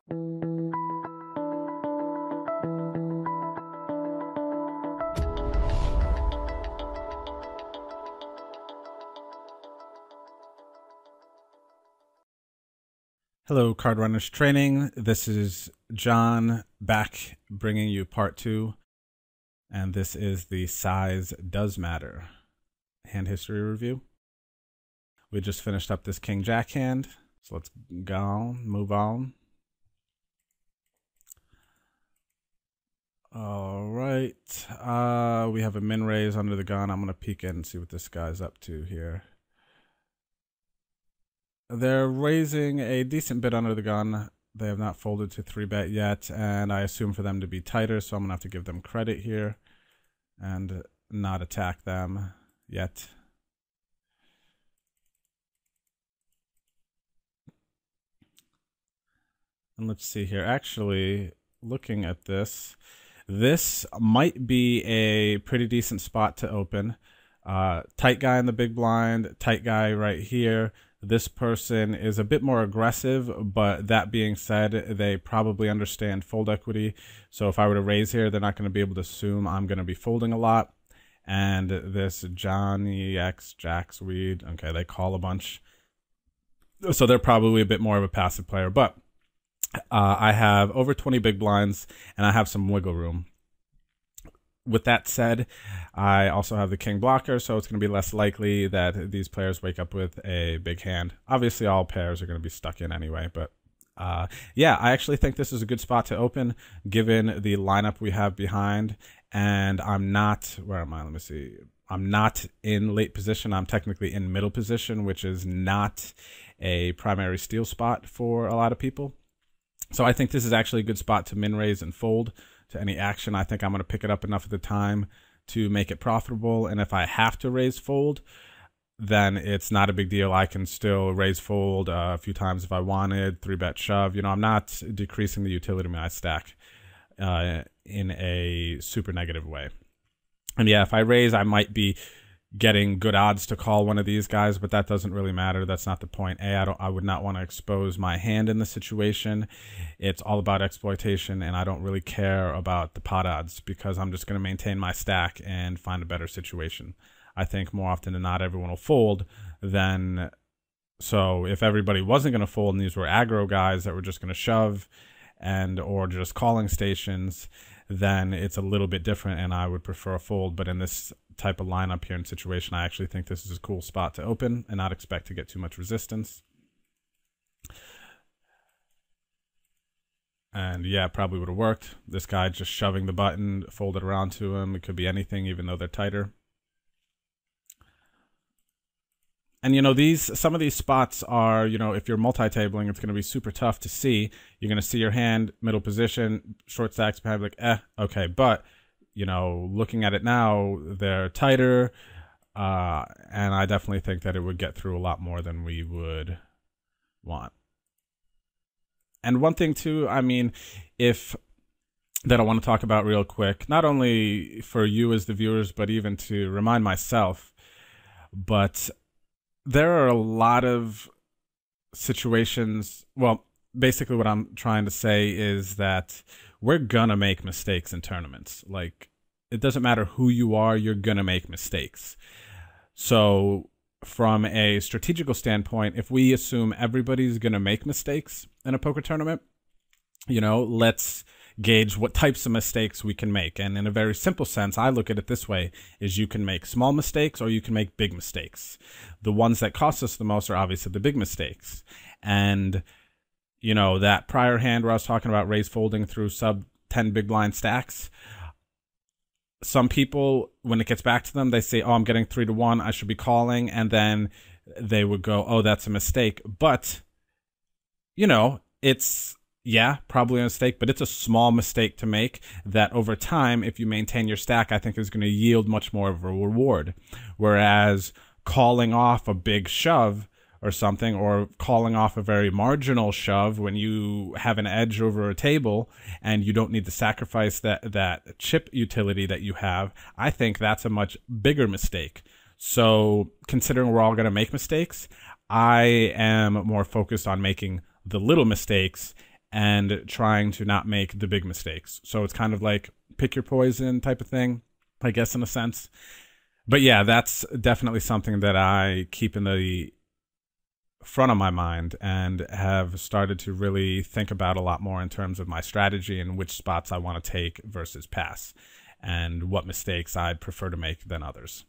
Hello, Card Runners Training. This is John back bringing you part 2. And this is the Size Does Matter hand history review. We just finished up this King Jack hand. So let's go on, move on. All right. We have a min raise under the gun. I'm going to peek in and see what this guy's up to here. They're raising a decent bit under the gun. They have not folded to 3-bet yet, and I assume for them to be tighter, so I'm going to have to give them credit here and not attack them yet. And let's see here. Actually, looking at this, this might be a pretty decent spot to open. Tight guy in the big blind, tight guy right here. This person is a bit more aggressive, but that being said, they probably understand fold equity. So if I were to raise here, they're not going to be able to assume I'm going to be folding a lot. And this Johnny X Jacks Weed, okay, they call a bunch. So they're probably a bit more of a passive player. But I have over 20 big blinds, and I have some wiggle room. With that said, I also have the king blocker, so it's going to be less likely that these players wake up with a big hand. Obviously, all pairs are going to be stuck in anyway, but yeah, I actually think this is a good spot to open given the lineup we have behind, and I'm not, where am I? Let me see. I'm not in late position. I'm technically in middle position, which is not a primary steal spot for a lot of people. So I think this is actually a good spot to min raise and fold to any action. I think I'm going to pick it up enough at the time to make it profitable. And if I have to raise fold, then it's not a big deal. I can still raise fold a few times if I wanted, 3-bet shove. You know, I'm not decreasing the utility of my stack in a super negative way. And yeah, if I raise, I might be getting good odds to call one of these guys, but that doesn't really matter. That's not the point. I would not want to expose my hand in the situation. It's all about exploitation, and I don't really care about the pot odds because I'm just going to maintain my stack and find a better situation. I think more often than not, everyone will fold. Then, so if everybody wasn't going to fold and these were aggro guys that were just going to shove and or just calling stations, then it's a little bit different, and I would prefer a fold. But in this type of lineup here and situation, I actually think this is a cool spot to open and not expect to get too much resistance. And yeah, probably would have worked. This guy just shoving the button, folded around to him. It could be anything, even though they're tighter. And, you know, some of these spots are, you know, if you're multi-tabling, it's going to be super tough to see. You're going to see your hand, middle position, short stacks, behind, like, okay. But, you know, looking at it now, they're tighter. And I definitely think that it would get through a lot more than we would want. And one thing, too, I mean, that I want to talk about real quick, not only for you as the viewers, but even to remind myself, but there are a lot of situations. Well, basically what I'm trying to say is that we're gonna make mistakes in tournaments. Like, it doesn't matter who you are, you're gonna make mistakes. So from a strategical standpoint, if we assume everybody's gonna make mistakes in a poker tournament, you know, let's gauge what types of mistakes we can make. And in a very simple sense, I look at it this way, is you can make small mistakes or you can make big mistakes. The ones that cost us the most are obviously the big mistakes. And, you know, that prior hand where I was talking about raise folding through sub 10 big blind stacks, some people, when it gets back to them, they say, oh, I'm getting 3-1, I should be calling. And then they would go, oh, that's a mistake. But, you know, it's, yeah, probably a mistake, but it's a small mistake to make that over time, if you maintain your stack, I think is going to yield much more of a reward. Whereas calling off a big shove or something, or calling off a very marginal shove when you have an edge over a table and you don't need to sacrifice that chip utility that you have, I think that's a much bigger mistake. So considering we're all going to make mistakes, I am more focused on making the little mistakes and trying to not make the big mistakes. So it's kind of like pick your poison type of thing, I guess, in a sense. But yeah, that's definitely something that I keep in the front of my mind and have started to really think about a lot more in terms of my strategy and which spots I want to take versus pass, and what mistakes I'd prefer to make than others.